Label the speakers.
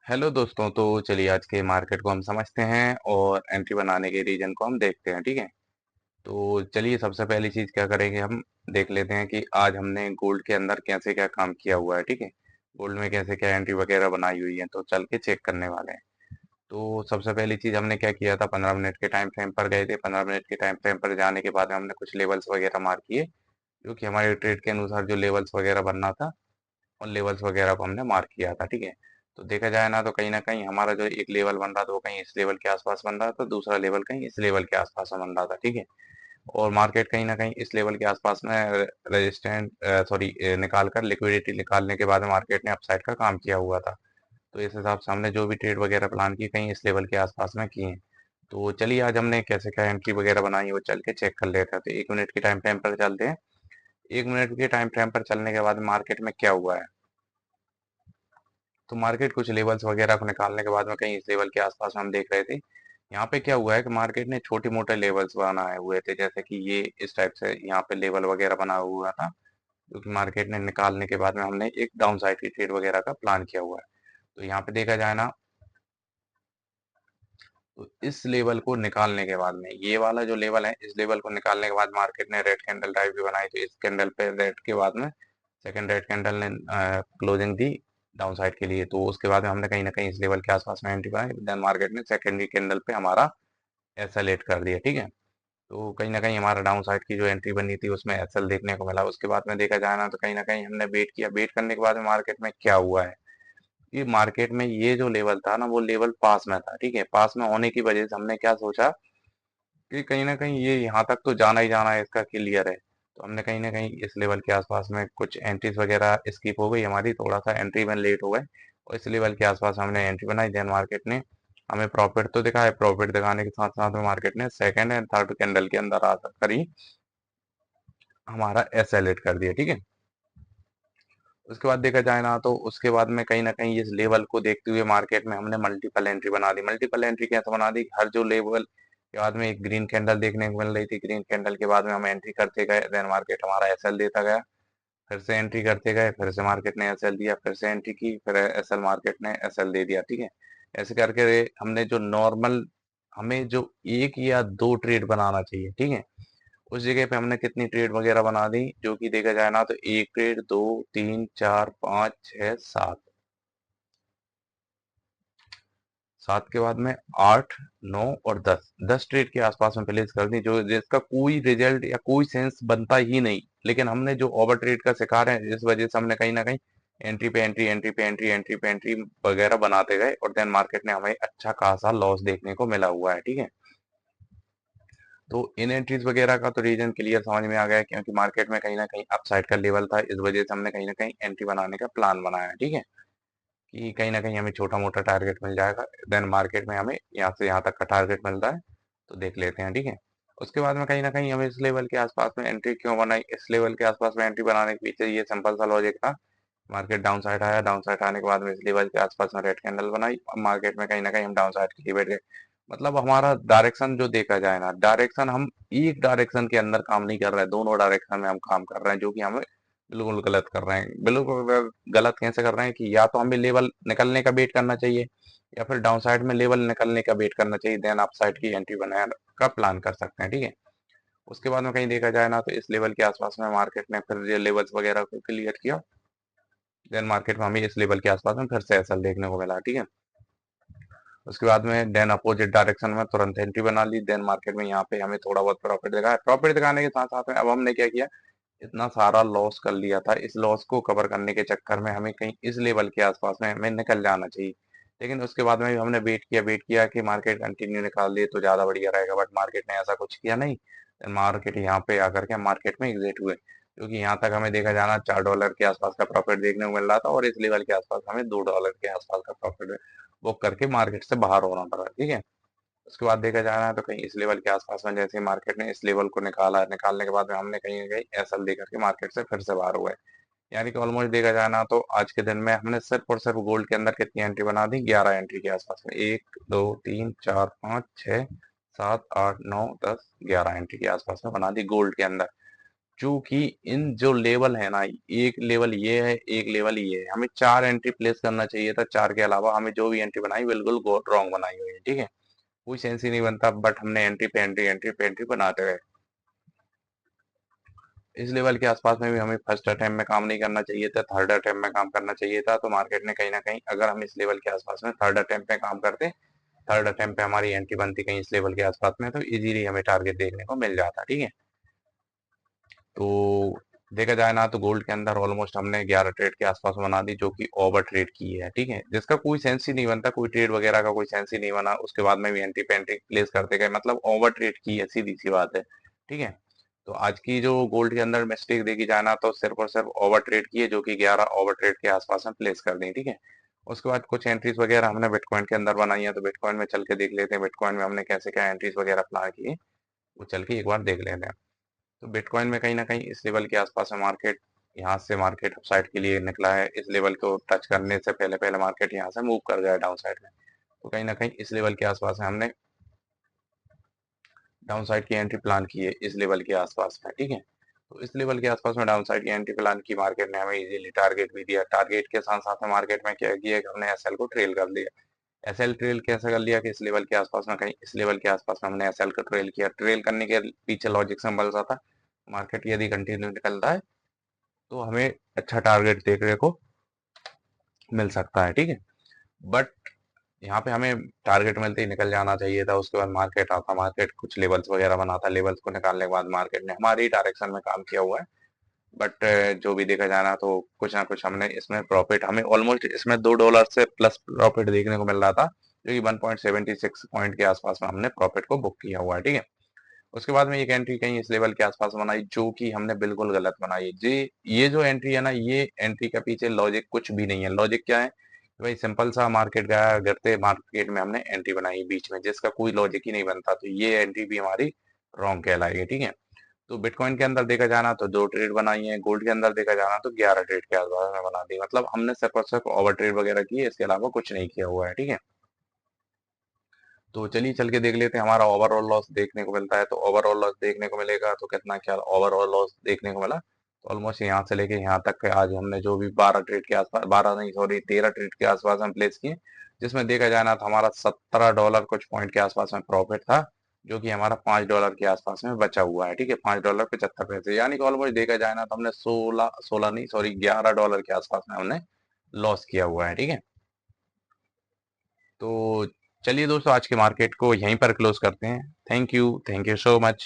Speaker 1: Hello दोस्तों, तो चलिए आज के मार्केट को हम समझते हैं और एंट्री बनाने के रीजन को हम देखते हैं। ठीक है। तो चलिए सबसे पहली चीज क्या करेंगे, हम देख लेते हैं कि आज हमने गोल्ड के अंदर कैसे क्या काम किया हुआ है। ठीक है। गोल्ड में कैसे क्या एंट्री वगैरह बनाई हुई है, तो चल के चेक करने वाले हैं। तो सबसे पहली चीज हमने क्या किया था, 15 मिनट के टाइम फ्रेम पर गए थे। 15 मिनट के टाइम फ्रेम पर जाने के बाद हमने कुछ लेवल्स वगैरह मार्क किए, जो कि हमारे ट्रेड के अनुसार जो लेवल्स वगैरह बनना था और लेवल्स वगैरह को हमने मार्क किया था। ठीक है। तो देखा जाए ना, तो कहीं ना कहीं हमारा जो एक लेवल बन रहा था वो कहीं इस लेवल के आसपास बन रहा था, दूसरा लेवल कहीं इस लेवल के आसपास में बन रहा था। ठीक है। और मार्केट कहीं ना कहीं इस लेवल के आसपास में रेजिस्टेंट सॉरी निकाल कर लिक्विडिटी निकालने के बाद में मार्केट ने अपसाइड का काम किया हुआ था। तो इस हिसाब से हमने जो भी ट्रेड वगैरह प्लान की कहीं इस लेवल के आसपास में किए हैं। तो चलिए आज हमने कैसे क्या एंट्री वगैरह बनाई है वो चल के चेक कर लेते हैं। तो 1 मिनट के टाइम फ्रेम पर चलते हैं। 1 मिनट के टाइम फ्रेम पर चलने के बाद मार्केट में क्या हुआ है, तो मार्केट कुछ लेवल्स वगैरह को निकालने के बाद में कहीं इस लेवल के आसपास हम देख रहे थे। यहाँ पे क्या हुआ है कि मार्केट ने छोटे मोटे लेवल्स बनाए हुए थे, जैसे कि ये इस टाइप से यहाँ पे लेवल वगैरह बना हुआ था, जो कि मार्केट ने निकालने के बाद में हमने एक डाउन साइड की ट्रेड वगैरह का प्लान किया हुआ है। तो यहाँ पे देखा जाए ना, तो इस लेवल को निकालने के बाद में ये वाला जो लेवल है, इस लेवल को निकालने के बाद मार्केट ने रेड कैंडल टाइप भी बनाई। तो इस कैंडल पे रेड के बाद में सेकंड रेड कैंडल ने क्लोजिंग दी डाउन साइड के लिए। तो उसके बाद में हमने कहीं ना कहीं इस लेवल के आसपास में एंट्री बनाई। देन मार्केट ने सेकेंडरी कैंडल पे हमारा एसएल कर दिया। ठीक है। तो कहीं ना कहीं हमारा डाउन साइड की जो एंट्री बनी थी उसमें एसएल देखने को मिला। उसके बाद में देखा जाए ना, तो कहीं ना कहीं हमने वेट किया। वेट करने के बाद में मार्केट में क्या हुआ है कि मार्केट में ये जो लेवल था ना, वो लेवल पास में था। ठीक है। पास में होने की वजह से हमने क्या सोचा कि कहीं न कहीं ये यहाँ तक तो जाना ही जाना है, इसका क्लियर है। तो हमने कहीं न कहीं इस लेवल के आसपास में कुछ एंट्रीज़ वगैरह स्किप हो गई हमारी, थोड़ा-सा एंट्री में लेट हो गए और इस लेवल के आसपास हमने एंट्री बनाई। देन मार्केट ने हमें प्रॉफिट तो दिखाया, प्रॉफिट दिखाने के साथ-साथ में मार्केट ने सेकंड एंड थर्ड कैंडल के अंदर आकर ही हमारा एसएलेट कर दिया। ठीक है। उसके बाद देखा जाए ना, तो उसके बाद में कहीं न कहीं इस लेवल को देखते हुए मार्केट में हमने मल्टीपल एंट्री बना दी। मल्टीपल एंट्री कैसे बना दी, हर जो लेवल के बाद में एक ग्रीन कैंडल देखने को मिल रही थी। ग्रीन कैंडल के बाद में हम एंट्री करते गए, देन मार्केट हमारा एसएल देता गया। फिर से एंट्री करते गए, फिर से मार्केट ने एसएल दिया, फिर से एंट्री की, फिर एसएल मार्केट ने एसएल दे दिया। ठीक है। ऐसे करके हमने जो नॉर्मल हमें जो 1 या 2 ट्रेड बनाना चाहिए, ठीक है, उस जगह पे हमने कितनी ट्रेड वगैरह बना दी, जो कि देखा जाए ना, तो 1 ट्रेड, 2, 3, 4, 5, 6, 7, 7 के बाद में 8, 9 और 10 ट्रेड के आसपास में प्लेस कर दी, जो जिसका कोई रिजल्ट या कोई सेंस बनता ही नहीं। लेकिन हमने जो ओवर ट्रेड का शिकार है, इस वजह से हमने कहीं ना कहीं एंट्री पे एंट्री, एंट्री पे एंट्री, एंट्री पे एंट्री वगैरह बनाते गए और देन मार्केट ने हमें अच्छा खासा लॉस देखने को मिला हुआ है। ठीक है। तो इन एंट्रीज वगैरह का तो रीजन क्लियर समझ में आ गया है, क्योंकि मार्केट में कहीं ना कहीं अपसाइड का लेवल था। इस वजह से हमने कहीं ना कहीं एंट्री बनाने का प्लान बनाया है। ठीक है। कि कहीं ना कहीं हमें छोटा मोटा टारगेट मिल जाएगा। देन मार्केट में हमें यहाँ से यहाँ तक का टारगेट मिल रहा है, तो देख लेते हैं। ठीक है। उसके बाद में कहीं ना कहीं हमें इस लेवल के आसपास में एंट्री क्यों बनाई, इस लेवल के आसपास में एंट्री बनाने के पीछे ये सिंपल सा लॉजिक था। मार्केट डाउन साइड आया, डाउन साइड आने के बाद में इस लेवल के आसपास में रेड कैंडल बनाई। अब मार्केट में कहीं ना कहीं हम डाउन साइड के लिए बैठ गए। मतलब हमारा डायरेक्शन जो देखा जाए ना, डायरेक्शन हम एक डायरेक्शन के अंदर काम नहीं कर रहे हैं, दोनों डायरेक्शन में हम काम कर रहे हैं, जो कि हमें बिल्कुल गलत कर रहे हैं। बिल्कुल गलत कैसे कर रहे हैं कि या तो हमें लेवल निकलने का वेट करना चाहिए, या फिर डाउन साइड में लेवल निकलने का वेट करना चाहिए, देन अप साइड की एंट्री बनाने का प्लान कर सकते हैं। ठीक है। उसके बाद में कहीं देखा जाए ना, तो इस लेवल के आसपास में मार्केट ने फिर ये लेवल्स वगैरह को क्लियर किया। देन मार्केट में हमें इस लेवल के आसपास में फिर से एसएल देखने को मिला। ठीक है। उसके बाद में देन अपोजिट डायरेक्शन में तुरंत एंट्री बना ली। देन मार्केट में यहाँ पे हमें थोड़ा बहुत प्रॉफिट दिखाया। प्रॉफिट दिखाने के साथ साथ में अब हमने क्या किया, इतना सारा लॉस कर लिया था, इस लॉस को कवर करने के चक्कर में हमें कहीं इस लेवल के आसपास में हमें निकल जाना चाहिए। लेकिन उसके बाद में भी हमने वेट किया कि मार्केट कंटिन्यू निकाल दे तो ज़्यादा बढ़िया रहेगा, बट मार्केट ने ऐसा कुछ किया नहीं। मार्केट यहाँ पे आकर के मार्केट में एग्जिट हुए, क्योंकि यहाँ तक हमें देखा जाना $4 के आसपास का प्रॉफिट देखने को मिल रहा था और इस लेवल के आसपास हमें $2 के आसपास का प्रॉफिट बुक करके मार्केट से बाहर होना पड़ा। ठीक है। उसके बाद देखा जाए ना, तो कहीं इस लेवल के आसपास में जैसे ही मार्केट ने इस लेवल को निकाला, निकालने के बाद में हमने कहीं ना कहीं एसएल दे करके मार्केट से फिर से बाहर हुए। यानी कि ऑलमोस्ट देखा जाए ना, तो आज के दिन में हमने सिर्फ और सिर्फ गोल्ड के अंदर कितनी एंट्री बना दी, 11 एंट्री के आसपास में। 1, 2, 3, 4, 5, 6, 7, 8, 9, 10, 11 एंट्री के आसपास में बना दी गोल्ड के अंदर। चूंकि इन जो लेवल है ना, एक लेवल ये है, एक लेवल ये है, हमें 4 एंट्री प्लेस करना चाहिए था। 4 के अलावा हमें जो भी एंट्री बनाई बिल्कुल रॉन्ग बनाई हुई है, ठीक है। कोई सेंस ही नहीं बनता, बट हमने एंट्री पे एंट्री, एंट्री पे एंट्री बनाते रहे। इस लेवल के आसपास में भी हमें फर्स्ट अटेम्प्ट में काम नहीं करना चाहिए था, थर्ड अटेम्प्ट में काम करना चाहिए था। तो मार्केट ने कहीं ना कहीं, अगर हम इस लेवल के आसपास में थर्ड अटेम्प्ट में काम करते, थर्ड अटेम्प्ट पे हमारी एंट्री बनती कहीं इस लेवल के आसपास में, तो इजीली हमें टारगेट देखने को मिल जाता, ठीक है। तो देखा जाए ना, तो गोल्ड के अंदर ऑलमोस्ट हमने 11 ट्रेड के आसपास बना दी, जो कि ओवर ट्रेड की है, ठीक है, जिसका कोई सेंस ही नहीं बनता, कोई ट्रेड वगैरह का कोई सेंस ही नहीं बना। उसके बाद में भी एंट्री पे एंट्री प्लेस करते गए, मतलब ओवर ट्रेड की है, सीधी सी बात है, ठीक है। तो आज की जो गोल्ड के अंदर मिस्टेक देखी जाए ना, तो सिर्फ और सिर्फ ओवर ट्रेड की है, जो कि 11 ओवर ट्रेड के आसपास में प्लेस कर दी, ठीक है। उसके बाद कुछ एंट्रीज वगैरह हमने बिटकॉइन के अंदर बनाई है, तो बिटकॉइन में चल के देख लेते हैं बिटकॉइन में हमने कैसे क्या एंट्रीज वगैरह प्लान की है, वो चल के एक बार देख लेते हैं। तो बिटकॉइन में कहीं ना कहीं इस लेवल के आसपास में मार्केट, यहाँ से मार्केट अपसाइड के लिए निकला है। इस लेवल को टच करने से पहले पहले मार्केट यहाँ से मूव कर गया डाउन साइड में। तो कहीं ना कहीं इस लेवल के आसपास में हमने डाउन साइड की एंट्री प्लान की है, इस लेवल के आसपास में, ठीक है। तो इस लेवल के आसपास में डाउन साइड की एंट्री प्लान की, मार्केट ने हमें इजीली टारगेट भी दिया। टारगेट के साथ साथ में मार्केट में क्या किया कि हमने एसएल को ट्रेल कर लिया। एसएल ट्रेल कैसे कर लिया कि इस लेवल के आसपास में, कहीं इस लेवल के आसपास में हमने एसएल को ट्रेल किया। ट्रेल करने के पीछे लॉजिक सिंपल सा था, मार्केट यदि कंटिन्यू निकलता है तो हमें अच्छा टारगेट देखने को मिल सकता है, ठीक है। बट यहाँ पे हमें टारगेट मिलते ही निकल जाना चाहिए था। उसके बाद मार्केट आता, मार्केट कुछ लेवल्स वगैरह बनाता, लेवल्स को निकालने के बाद मार्केट ने हमारी डायरेक्शन में काम किया हुआ है। बट जो भी देखा जाना, तो कुछ ना कुछ हमने इसमें प्रॉफिट, हमें ऑलमोस्ट इसमें $2 से प्लस प्रॉफिट देखने को मिल रहा था, जो कि 1.76 पॉइंट के आसपास में हमने प्रॉफिट को बुक किया हुआ है, ठीक है। उसके बाद में एक एंट्री कहीं इस लेवल के आसपास बनाई, जो कि हमने बिल्कुल गलत बनाई जी। ये जो एंट्री है ना, ये एंट्री के पीछे लॉजिक कुछ भी नहीं है। लॉजिक क्या है कि भाई सिंपल सा, मार्केट गया गिरते मार्केट में हमने एंट्री बनाई बीच में, जिसका कोई लॉजिक ही नहीं बनता, तो ये एंट्री भी हमारी रॉन्ग कहलाएगी, ठीक है। तो बिटकॉइन के अंदर देखा जाना तो 2 ट्रेड बनाई है, गोल्ड के अंदर देखा जाना तो 11 ट्रेड के आसपास में बना दी। मतलब हमने सिर्फ और सिर्फ ओवर ट्रेड वगैरह की है, इसके अलावा कुछ नहीं किया हुआ है, ठीक है। तो चलिए चल के देख लेते हैं हमारा ओवरऑल लॉस देखने को मिलता है। तो ओवरऑल लॉस देखने को मिलेगा तो कितना, क्या ओवरऑल लॉस देखने को मिला, तो ऑलमोस्ट यहाँ से लेके यहाँ तक के आज हमने जो भी 12 ट्रेड के आसपास, 12 नहीं सॉरी 13 ट्रेड के आसपास हम प्लेस किए, जिसमें देखा जाना तो हमारा $17 कुछ पॉइंट के आसपास में प्रॉफिट था, जो कि हमारा $5 के आसपास में बचा हुआ है, ठीक है। $5.75, यानी कि ऑलमोस्ट देखा जाए ना तो हमने 16 16 नहीं सॉरी $11 के आसपास में हमने लॉस किया हुआ है, ठीक है। तो चलिए दोस्तों, आज के मार्केट को यहीं पर क्लोज करते हैं। Thank you so much.